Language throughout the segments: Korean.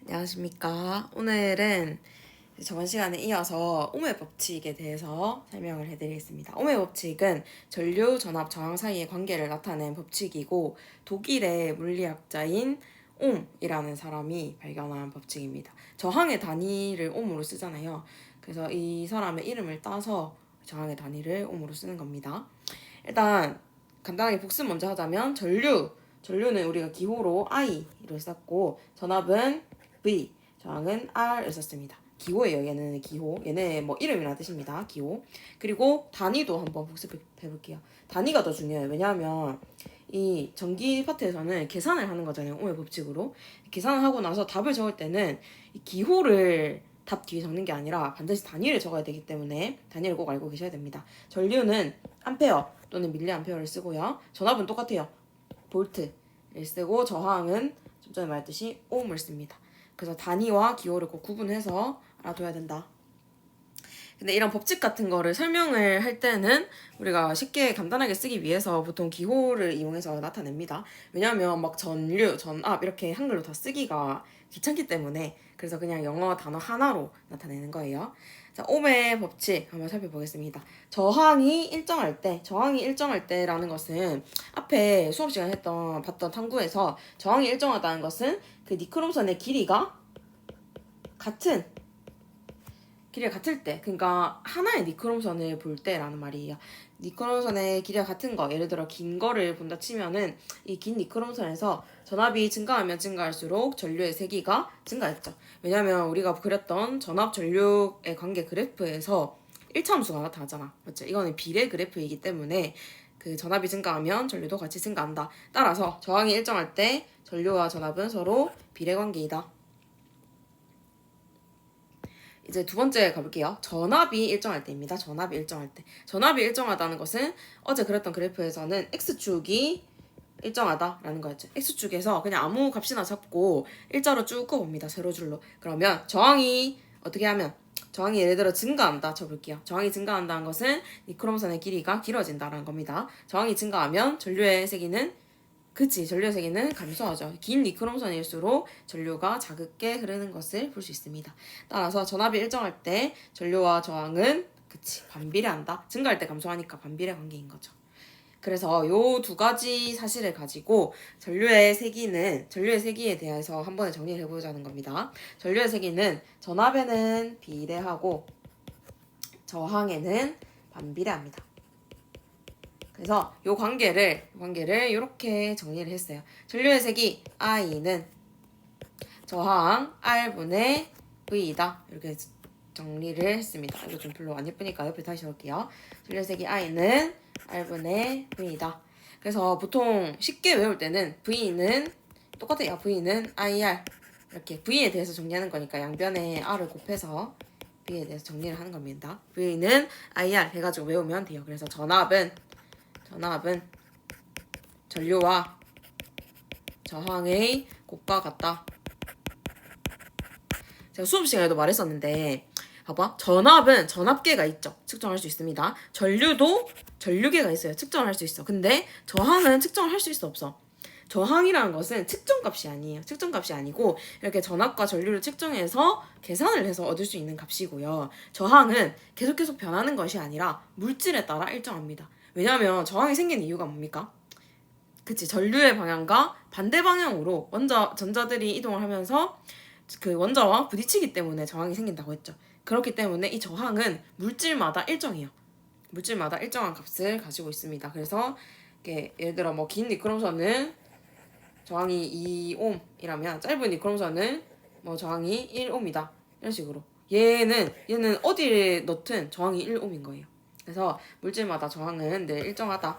안녕하십니까. 오늘은 저번 시간에 이어서 오메 법칙에 대해서 설명을 해드리겠습니다. 오메 법칙은 전류, 전압, 저항 사이의 관계를 나타낸 법칙이고 독일의 물리학자인 옴이라는 사람이 발견한 법칙입니다. 저항의 단위를 옴으로 쓰잖아요. 그래서 이 사람의 이름을 따서 저항의 단위를 옴으로 쓰는 겁니다. 일단 간단하게 복습 먼저 하자면 전류는 우리가 기호로 I를 썼고 전압은 V, 저항은 R을 썼습니다. 기호예요. 얘는 기호. 얘네 뭐 이름이라는 뜻입니다. 기호. 그리고 단위도 한번 복습해 볼게요. 단위가 더 중요해요. 왜냐하면 이 전기 파트에서는 계산을 하는 거잖아요. 오메 법칙으로. 계산을 하고 나서 답을 적을 때는 이 기호를 답 뒤에 적는 게 아니라 반드시 단위를 적어야 되기 때문에 단위를 꼭 알고 계셔야 됩니다. 전류는 암페어 또는 밀리암페어를 쓰고요. 전압은 똑같아요. 볼트를 쓰고 저항은 좀 전에 말했듯이 옴을 씁니다. 그래서 단위와 기호를 꼭 구분해서 알아둬야 된다. 근데 이런 법칙 같은 거를 설명을 할 때는 우리가 쉽게 간단하게 쓰기 위해서 보통 기호를 이용해서 나타냅니다. 왜냐하면 막 전류, 전압 이렇게 한글로 다 쓰기가 귀찮기 때문에 그래서 그냥 영어 단어 하나로 나타내는 거예요. 자, 옴의 법칙 한번 살펴보겠습니다. 저항이 일정할 때라는 것은 앞에 수업 시간에 봤던 탐구에서 저항이 일정하다는 것은 그 니크롬선의 길이가 같을 때, 그러니까 하나의 니크롬선을 볼 때라는 말이에요. 니크롬선의 길이가 같은 거, 예를 들어 긴 거를 본다 치면은 이 긴 니크롬선에서 전압이 증가하면 증가할수록 전류의 세기가 증가했죠. 왜냐면 우리가 그렸던 전압 전류의 관계 그래프에서 1차 함수가 나타나잖아. 맞죠? 이거는 비례 그래프이기 때문에 그 전압이 증가하면 전류도 같이 증가한다. 따라서 저항이 일정할 때 전류와 전압은 서로 비례 관계이다. 이제 두 번째 가볼게요. 전압이 일정할 때입니다. 전압이 일정하다는 것은 어제 그렸던 그래프에서는 X축이 일정하다라는 거였죠. X축에서 그냥 아무 값이나 잡고 일자로 쭉 꺼봅니다. 세로줄로. 그러면 저항이 예를 들어 증가한다 쳐볼게요. 저항이 증가한다는 것은 니크롬선의 길이가 길어진다라는 겁니다. 저항이 증가하면 전류의 세기는 전류의 세기는 감소하죠. 긴 니크롬선일수록 전류가 자극게 흐르는 것을 볼 수 있습니다. 따라서 전압이 일정할 때 전류와 저항은 반비례한다. 증가할 때 감소하니까 반비례 관계인 거죠. 그래서 요 두 가지 사실을 가지고 전류의 세기에 대해서 한 번에 정리를 해보자는 겁니다. 전류의 세기는 전압에는 비례하고 저항에는 반비례합니다. 그래서 이 관계를 이렇게 정리를 했어요. 전류의 세기 I는 저항 R분의 V이다. 이렇게 정리를 했습니다. 이거 좀 별로 안 예쁘니까 옆에 다시 적을게요. 전류의 세기 I는 R분의 V이다. 그래서 보통 쉽게 외울 때는 V는 똑같아요. V는 IR. 이렇게 V에 대해서 정리하는 거니까 양변에 R을 곱해서 V에 대해서 정리를 하는 겁니다. V는 IR 해가지고 외우면 돼요. 그래서 전압은 전류와 저항의 곱과 같다. 제가 수업 시간에도 말했었는데 봐봐. 전압은 전압계가 있죠. 측정할 수 있습니다. 전류도 전류계가 있어요. 측정을 할 수 있어. 근데 저항은 측정을 할 수 있어 없어. 저항이라는 것은 측정값이 아니에요. 측정값이 아니고 이렇게 전압과 전류를 측정해서 계산을 해서 얻을 수 있는 값이고요. 저항은 계속 변하는 것이 아니라 물질에 따라 일정합니다. 왜냐하면 저항이 생긴 이유가 뭡니까? 전류의 방향과 반대 방향으로 전자들이 이동을 하면서 그 원자와 부딪히기 때문에 저항이 생긴다고 했죠. 그렇기 때문에 이 저항은 물질마다 일정해요. 물질마다 일정한 값을 가지고 있습니다. 그래서 예를 들어 뭐 긴 니크롬선은 저항이 2옴이라면 짧은 니크롬선은 뭐 저항이 1옴이다. 이런 식으로. 얘는 어디에 넣든 저항이 1옴인 거예요. 그래서 물질마다 저항은 늘 일정하다.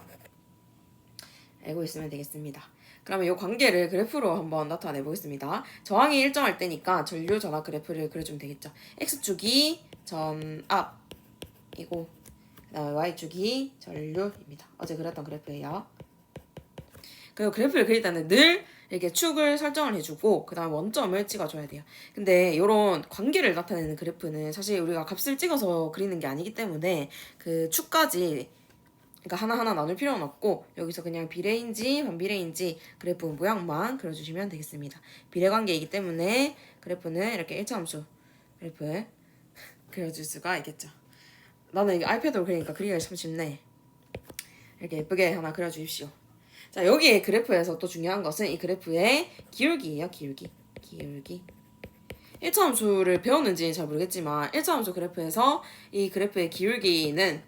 알고 있으면 되겠습니다. 그러면 이 관계를 그래프로 한번 나타내 보겠습니다. 저항이 일정할 때니까 전류 전압 그래프를 그려주면 되겠죠. X축이 전압이고 그다음에 Y축이 전류입니다. 어제 그렸던 그래프예요. 그리고 그래프를 그릴 때는 늘 이렇게 축을 설정을 해주고 그 다음 원점을 찍어줘야 돼요. 근데 이런 관계를 나타내는 그래프는 사실 우리가 값을 찍어서 그리는 게 아니기 때문에 그 축까지 그러니까 하나하나 나눌 필요는 없고 여기서 그냥 비례인지 반비례인지 그래프 모양만 그려주시면 되겠습니다. 비례관계이기 때문에 그래프는 이렇게 일차함수 그래프 그려줄 수가 있겠죠. 나는 이게 아이패드로 그리니까 그리기가 참 쉽네. 이렇게 예쁘게 하나 그려주십시오. 자, 여기에 그래프에서 또 중요한 것은 이 그래프의 기울기예요. 기울기. 1차함수를 배웠는지 잘 모르겠지만 1차함수 그래프에서 이 그래프의 기울기는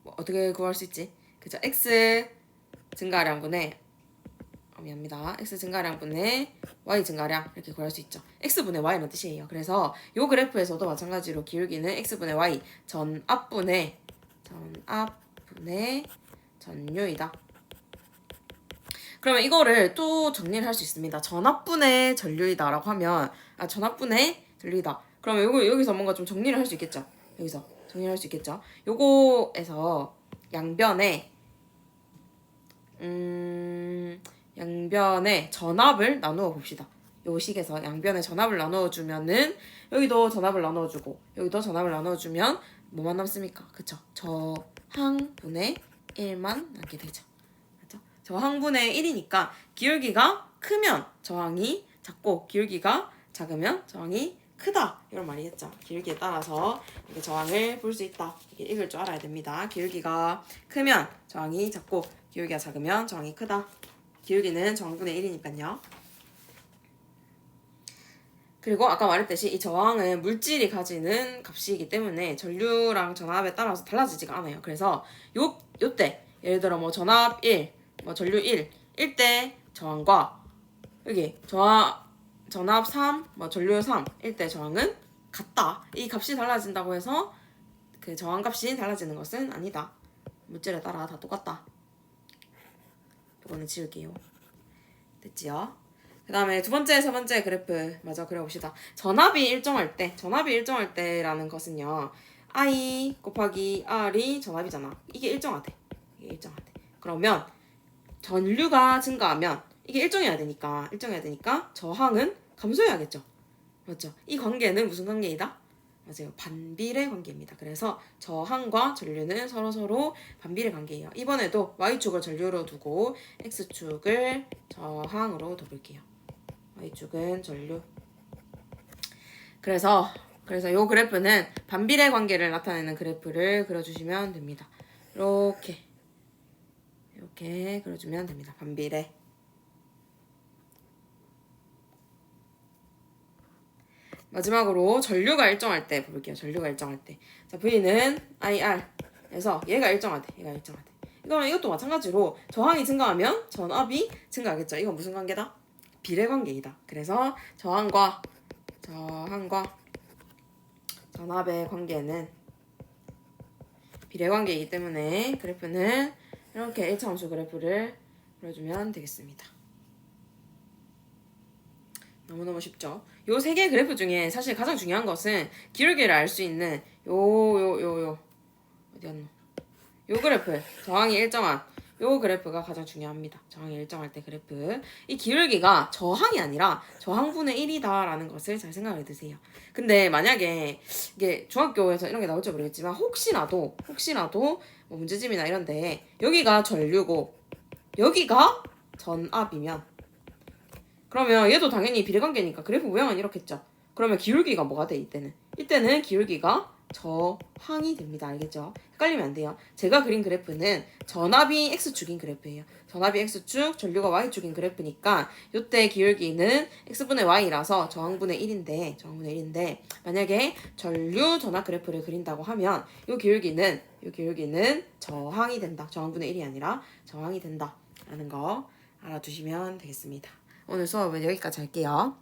뭐 어떻게 구할 수 있지? 그죠? x 증가량분의 미안합니다. x 증가량분의 y 증가량 이렇게 구할 수 있죠. x분의 y는 뜻이에요. 그래서 이 그래프에서도 마찬가지로 기울기는 x분의 y 전압분의 전류이다. 그러면 이거를 또 정리를 할 수 있습니다. 전압분의 전류이다라고 하면 전압분의 전류이다. 그러면 여기서 뭔가 좀 정리를 할 수 있겠죠. 여기서 정리를 할 수 있겠죠. 요거에서 양변에 전압을 나누어 봅시다. 요 식에서 양변에 전압을 나누어 주면은 여기도 전압을 나누어 주고 여기도 전압을 나누어 주면 뭐만 남습니까? 그쵸? 저항분의 1만 남게 되죠. 저항분의 1이니까 기울기가 크면 저항이 작고 기울기가 작으면 저항이 크다 이런 말이겠죠. 기울기에 따라서 이렇게 저항을 볼 수 있다. 이게 읽을 줄 알아야 됩니다. 기울기가 크면 저항이 작고 기울기가 작으면 저항이 크다. 기울기는 저항분의 1이니까요. 그리고 아까 말했듯이 이 저항은 물질이 가지는 값이기 때문에 전류랑 전압에 따라서 달라지지가 않아요. 그래서 요때 예를 들어 뭐 전압 1 전류 1 때 저항과 여기 전압 3, 전류 3 일 때 저항은 같다. 이 값이 달라진다고 해서 그 저항 값이 달라지는 것은 아니다. 물질에 따라 다 똑같다. 이거는 지울게요. 됐지요? 그 다음에 두 번째, 세 번째 그래프 마저 그려봅시다. 전압이 일정할 때라는 것은요. I 곱하기 R이 전압이잖아. 이게 일정하대. 그러면 전류가 증가하면 이게 일정해야 되니까 저항은 감소해야겠죠. 맞죠? 이 관계는 무슨 관계이다? 맞아요. 반비례 관계입니다. 그래서 저항과 전류는 서로 반비례 관계예요. 이번에도 Y축을 전류로 두고 X축을 저항으로 둬볼게요. Y축은 전류. 그래서 이 그래프는 반비례 관계를 나타내는 그래프를 그려주시면 됩니다. 이렇게 그려주면 됩니다. 반비례. 마지막으로 전류가 일정할 때 볼게요. 전류가 일정할 때. 자, V는 IR에서 얘가 일정하대. 그러면 이것도 마찬가지로 저항이 증가하면 전압이 증가하겠죠. 이건 무슨 관계다? 비례 관계이다. 그래서 저항과 전압의 관계는 비례 관계이기 때문에 그래프는 이렇게 1차함수 그래프를 그려주면 되겠습니다. 너무너무 쉽죠? 요 세 개의 그래프 중에 사실 가장 중요한 것은 기울기를 알 수 있는 어디 갔노? 요 그래프, 저항이 일정한 요 그래프가 가장 중요합니다. 저항이 일정할 때 그래프. 이 기울기가 저항이 아니라 저항분의 1이다라는 것을 잘 생각을 해두세요. 근데 만약에 이게 중학교에서 이런 게 나올지 모르겠지만 혹시라도 뭐 문제집이나 이런데 여기가 전류고 여기가 전압이면 그러면 얘도 당연히 비례관계니까 그래프 모양은 이렇겠죠. 그러면 기울기가 뭐가 돼 이때는 기울기가 저항이 됩니다. 알겠죠? 헷갈리면 안 돼요. 제가 그린 그래프는 전압이 X축인 그래프예요. 전압이 X축, 전류가 Y축인 그래프니까 이때 기울기는 X분의 Y라서 저항분의 1인데 만약에 전류 전압 그래프를 그린다고 하면 이 기울기는 저항이 된다. 저항분의 1이 아니라 저항이 된다. 라는 거 알아두시면 되겠습니다. 오늘 수업은 여기까지 할게요.